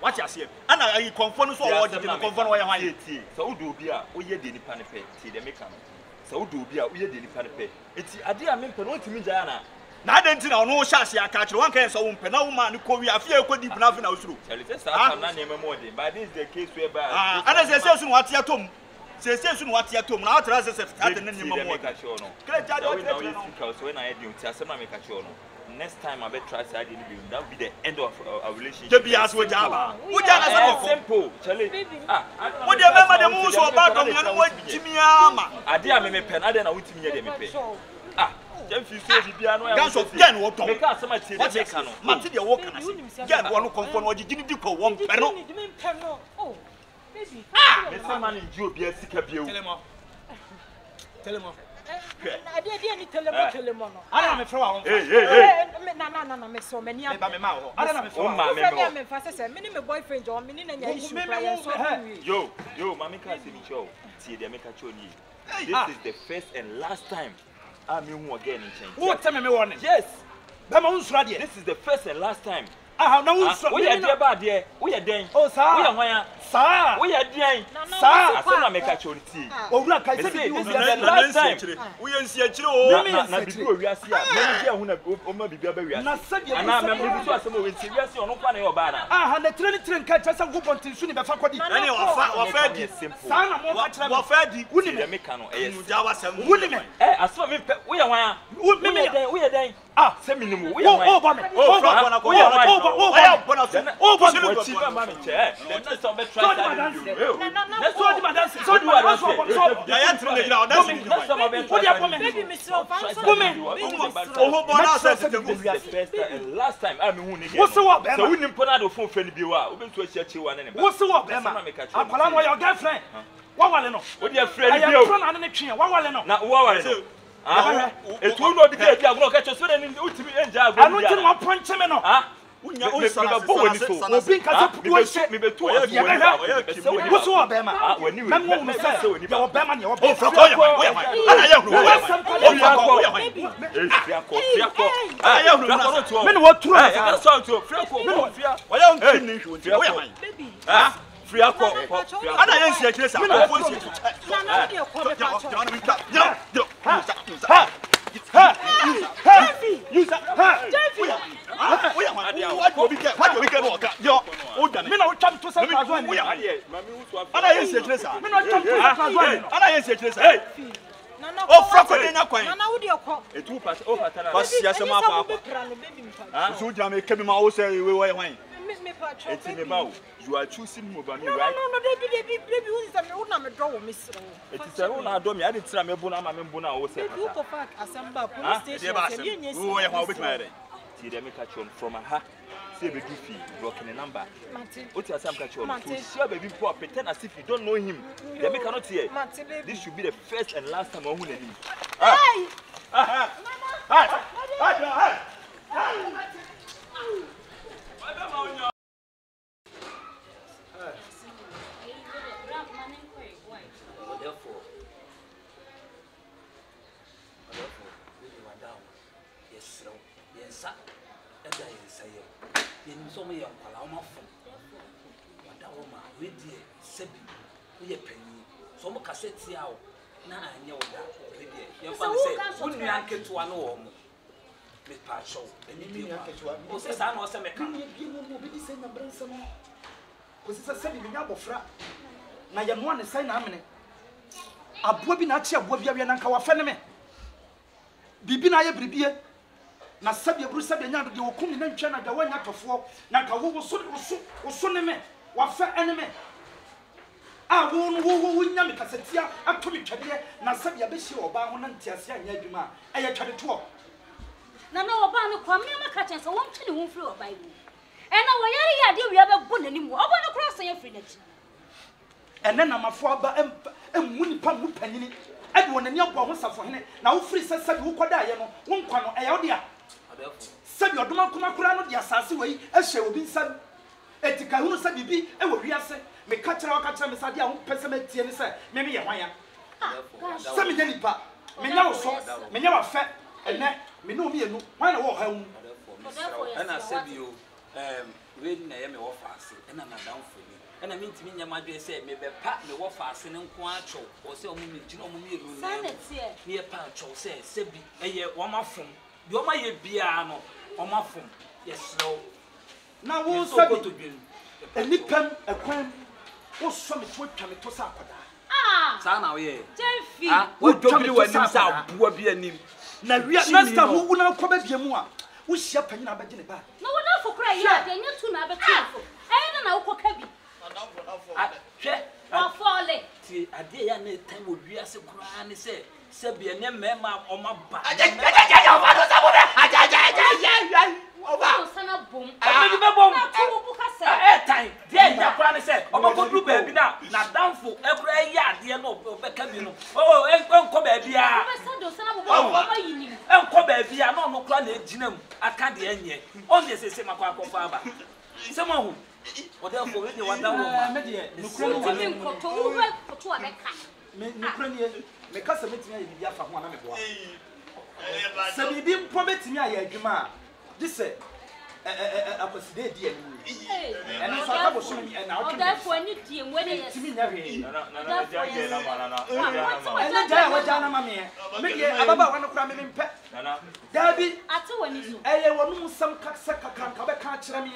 What you say? And I Komfo so what you Komfo why you tie. So do bia wo ye de nipa ne pe tie de meka no. So do bia wo ye de nipa ne pe. Enti ade a mempe no otimi gya na. Na ade nti na ono hya hye aka kire wan kan so wo mpe na wo ma ne ko wi afia ko di bna afi na usuru. Tell it say am na name more dey. But this is the case where by ana say so no what ya tom. Say so no what ya tom. Na atra say start na name more. Kire ja de what you know. So when I hear you ti asem na meka sure no. Next time I bet try side in the that will be the end of our relationship. To be as we jaba. We just simple. Charlie. What you remember the moves or back on the what Jimmy ama. Ade a me pen ade na wutimi ye de me pe. Just you say bia no. Ganso gen wo ton. Make us some tie de make no. Mate de wo kana se. Gen wo no Komfo no gini di ko wo mpe no. Oh. Baby. Me say man in Joe bia sika bia o. Tell him. I didn't tell him. I don't know. No, me so many. I don't know. I'm a minimum boyfriend or minimum issue. Yo, Mammy can't see me show. See, they make a show. This is the first and last time I'm you again in change. What time am I warning? Yes. This is the first and last time. We are there bad there. We are there. Oh, sir. We are where? Sir. We are there. Sir. I said I make a show tea. Oh, look, I said this is the last time. We are see a show. Na before we are see. Many here who na oma bibia be we are. Na said ya. Na me bi so asem we serious on kwa na yo ba na. Na train catch some go pontin su ni be fa kwadi. Ani wa fa di simple. Sa na mo ka kira. Wa fa di. Wuni me make no. Eh. Muja wa sam. Wuni me. Asem me we are wan. We are there. Say minimum. We are wan. Oh, ba me. Oh, na ko. Last time I mean what's up so we nimpo na do phone friend bi wa obentu a chiachi wa ne what's up akwala no your girlfriend wa wale no wo dia friend bi o I am na twe wa wale no na wa wale no etu no di ke dia agro ka cho so ne utimi enja agro anu ti no ponche me no unya o sala so obi nka se puwa she me betu o ya wo so obema wani we me mo se ya obema ne obema o frako ya ana ya huru o frako ya huru me no wo turu ya so to frako mo fia o ya nkin ni hwu o ya man free akọ ana ye nsia kire sa ko nsia na de ko be pa cho you are choosing me over me, right? No, baby, who is a man? I'm a draw, Miss. It is a one I don't I didn't tell me Bona, I'm in Bona, or say, you go back, assemble, police station, who I have with my see them catch on from a hat, say the goofy, blocking a number. What you some catch on? Share baby poor, pretend as if you don't know him. They make cannot hear. This should be the first and last time I'm going to leave. Hi! So me young palama phone. What that woman, we dear, Sebi, we a penny. So much cassette now. Nah, I know that. Your father said, wouldn't you anchor to one home? Miss Pacho, and you be a catch one. Who says I know some mechanic? You will be the same number. kosi se bi nya bofra na ye no ne sai na amene aboa bi na achi aboa bi awie na nka wa fa ne me bibi na ye bribie na sabia bru sabia nya do de wokum na ntwa na da wanya tofo na nka wo so ne me wa fa ene me a wo nya me kasetia ato me twade na sabia be hye oba ho na ntiase anya adwuma eye twade to na oba no kwa me maka so won twe ne ho firi oba ibu ena wo yare ya de wi be bu nanim oba no cross ya firi nachi ene na mafo aba emu nipa mu panyini ade wonani abo ho safo hene na wo firi sabi wo koda ye no wo nkwa no eya wo dia sabi odoma kuma kura no dia asase wei ehye obi nsam etika hunu sabi bi e wo wiase me ka kira me sade a wo pese matie ni se me ye hwan ya sabi nya nipa me nya wo so me nya wa fe ene me no mi enu hwan na wo ha wu ana sabi o we na ye me wo faase ena na danfo ni ena mi ntimi nya madwe se me be pa me wo faase ne nko acho o se o mu mi gina o mu mi elu na me ye pa acho se sabi eye wo mafom de o ma ye bia no o mafom yes no na wo sabi enipam ekwan wo so me to twa me to sa akoda sa na wo ye Jenfi wo dwobiri wanim sa buwa bi anim na wi master wo na ko ba bia mu a wo hia panyina abagye ne ba no wo na fokra ya de nya tu na abetu eh na wo koka bi hwe afole ti ade ya na tan wo wiase kura ne se bia ne mema o ma ba oba sana bom ni be bom na tu bu ka se time dia ya kura ne se o ba ko dru ba bi na danfo e kura ya ade no o be ka bi no o enko ba bia o be sado sana bo ba yini enko ba bia no no kura na ejinam aka de enye on de se makwa akọfa aba se mo hu o de fo we de wanda wo me de nukro no wale nkoto wo be foto abeka me nukro ne me kasa metimi aye bibia fa ho na me boa se bibi mpo metimi aye adwuma dise aposide di enu enu so aka boso mi na otwe oda fo ani die mu ne yes timi nya hwe na jaje na mana enu ja wa ja na ma me de ababa wa no kura me mpe dabi ate wani zo eye wonu sam kaksa kakanka be ka kire me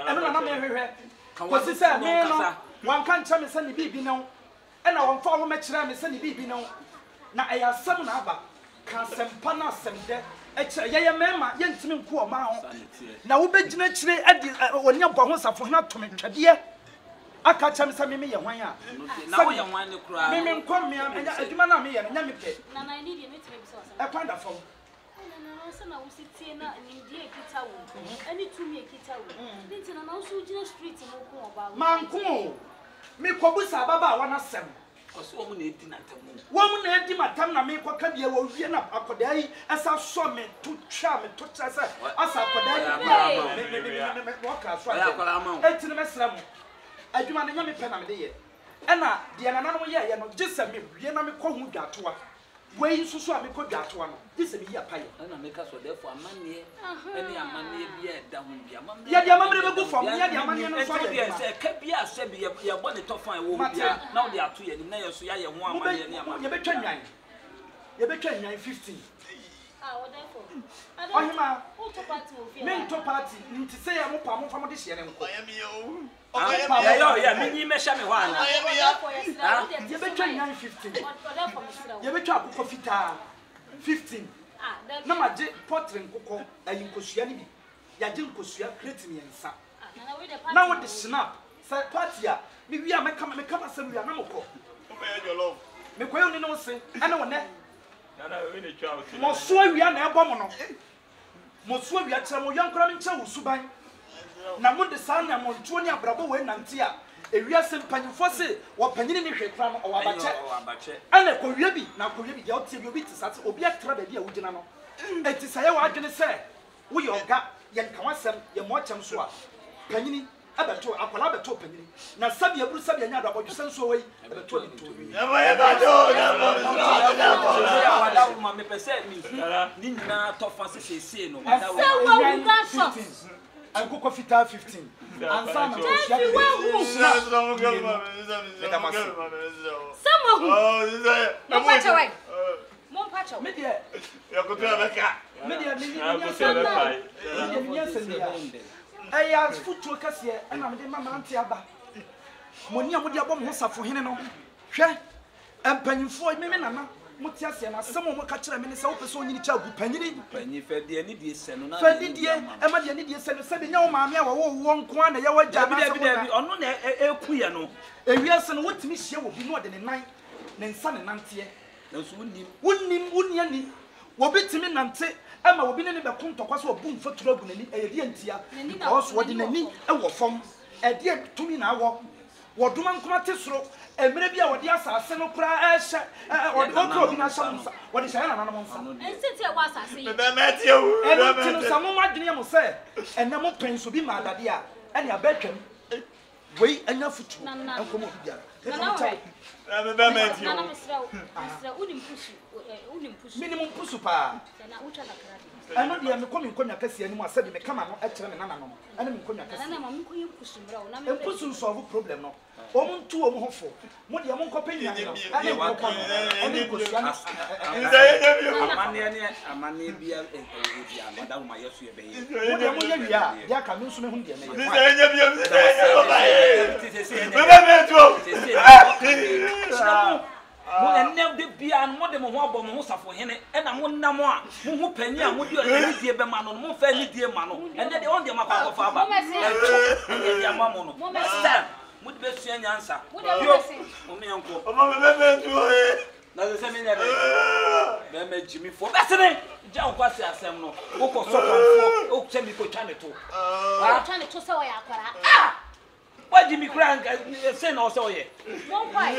enu na me hwehwe kosi se me no wan kan cha me se ni bibi no ena won fa ho me kire me se ni bibi no na eya sam na aba ka sempa na semde ye mema ye ntimi nku o ma ho na wo begina kire adi onya bɔ ho safo na to me twade aka cha me se me ye hwan a na wo ye hwan ne kura me nkom me anya adwuma na me ye nya me pe na na ni die metime bi so asa e kwanda fam na so na wo sitie na ni die ekita wo ani tumi ekita wo nti na wo so gina street mo ko oba manko me kobusa baba wa na sem koso wo na edi na tamu wo mu na edi matam na me koka bia wo wie na akoda yi asa so me to twa me to tra sa asa akoda yi me waka so ya kwala ma enti na mesra mo adwuma na nya me pe na me de ye ena de na nanom ye no gise me wie na me ko hu dwatoa wei susu a me ko dwatoa no gise me ya paye na me ka so defo amane eni amane bia da hu bia amane ya de amamre be gu fam ya de amane no so bia se ka bia se bia ya bo ne tofan wo bia na wo de ato ye ni na ye so ya ye ho amane ni amane ye betwa nwan ye betwa nwan 15 wo defo ohima o to party wo fi me to party nti se ya mo pa mo fam de hye ne nko ya minyi mesha me hwa na ye betwa nwan 15 ye betwa akoko fitaa 15 na maje portrait nkoko ayi nkosua ni bi ya je nkosua crate me nsa na wo de snap sa party a me wi a me kama sam wi a na moko me koyo ni no se ana wo ne we ne twa o mo so wi a na ebo mo no mo so wi a kire mo yankora me nche wo suban na mo de sa na mo ntuo ni abrabo we nante a ewia se mpanyifo se wo panyini ni hwekra no o abache ana ko wie bi na ko wie bi ya o tie bi obi tisate obi atra ba bi a wugina no enti saye wa adwene se wo ye oga ye nka wasem ye mo chem so a panyini abeto akwala abeto panyini na sabi aburu sabi anya do abodwese so wei abeto ni to wi ya bato ya wada ma me pese mi ni nyina tofa se no wada se wo wuga shot ankoko fita 15 ansa na Mompacho. Media. Ya kutoa beka. Media ni aya futu kase na me de mama nte aba moni amodi abom ho safo hene no hwe empanyimfo me nana muti ase na asem mo ka kire me ne se wo pese onyini cha gu panyiri panyife de ni die se no na fa di die e ma de ni die se no se be nya wo maame a wo nko a na ye wagya na se bi ono na ekuye no ewiase no wotimi hie wo bi no de ne nan ne nsa ne nante na so wunni ani wo bitimi nante ama wo bi ne be kontokwa so obu mfaturo gu nani e de antia because wo de nani e wo fom e de tumi na wo woduma nkoma te soro emere bi a wode asase no kura ehye wode okro bi na shamsa wode hye na nananom nsa ensiti e wa asase yi be meti o eno tinu samo madwene mo se enemo penso bi ma adade a ene abetwam wei anya futu enkomo bi bia be meti o na misra unim pusu minimum pusu pa na ucha na kradi eno dia me komi nkonya kase ani mu asade me kama no ekere me nananom ene me nkonya kase na ma me koyi pusu bra na me pusu solve problem no omuntu omu hofo mo dia mo nkopa nyan no ene ko pa ene ko sia amane bia bia madam ma yesu ye be mo dia mo ye wia dia ka me nso me hu dia me ye mo ennem de bia no mo de mo ho abọ mo ho safo hene e na mo nam a mo ho panyi a mo di oni die be ma no mo fa ni die ma no ende de on de ma kwa fa ba e dia ma mo no mo de be sua nyansa mo me enko o ma be tu e na se me nya be me jimi fo be se ne ja on kwase asem no wo ko so Komfo o che mi ko twa ne to twa ne to se wo ya akwara wa jimi kura se na o se o ye mo kwai